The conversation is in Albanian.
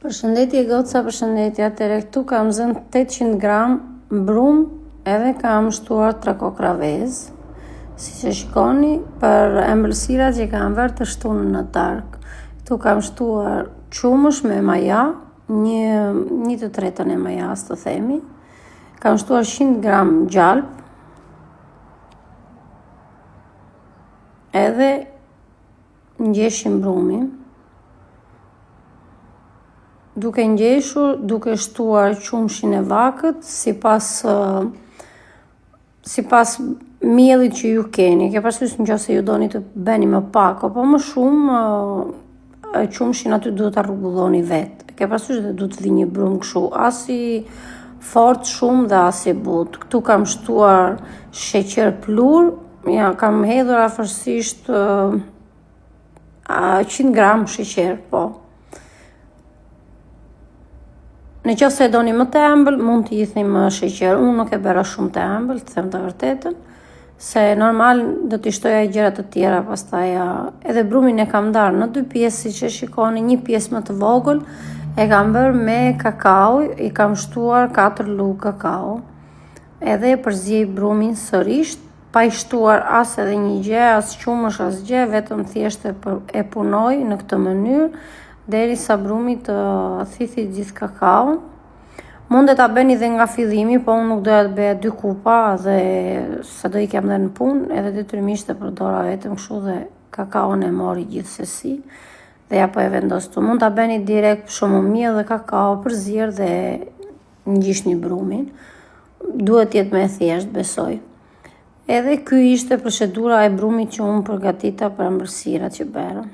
Përshëndetje goca, përshëndetje. Atëre këtu kam zënë 800 gram brum edhe kam shtuar 3 kokra vezë. Si që shikoni, për ëmbëlsirat që kam vërë të shtunë në tark. Këtu kam shtuar qumësh me maja, një të tretën e majas të themi. Kam shtuar 100 gram gjalp, edhe ngjeshim brumin. Duke ngjeshur, duke shtuar qumshin e vakët, sipas miellit që ju keni. Ke parasysh nëse ju doni të bëni më pak apo më shumë, qumshin aty duhet ta rregulloni vetë. Ke parasysh dhe duhet të vi një brum kështu, as i fort shumë dhe as i butë. Këtu kam shtuar sheqer plur, ja kam hedhur afërsisht 100 gram sheqer, po. Në qoftë se doni më të ëmbël, mund të jithni më sheqer. Unë nuk e bëra shumë të ëmbël, të them të vërtetën, se normal do t'i shtoja gjëra të tjera pastaj. Edhe brumin e kam ndarë në 2 pjesë, siç e shikoni, një pjesë më të vogël e kam bërë me kakao, i kam shtuar 4 lugë kakao. Edhe e përziej brumin sërish, pa i shtuar as edhe një gjë, as qumësh, as gjë, vetëm thjesht e punoj në këtë mënyrë derisa brumi të thithi gjithë kakao. Mund ta bëni dhe nga fillimi, po unë nuk doja të bëja 2 kupa dhe sa do i kem dhe në punë, edhe detyrimisht e përdora vetëm kështu dhe kakaon e mori gjithsesi dhe ja po e vendos tu. Mund ta bëni direkt shumë miell dhe kakao përzier dhe ngjishni brumin. Duhet të jetë më e thjeshtë, besoj. Edhe ky ishte procedura e brumit që unë përgatita për ëmbëlsirat që bëra.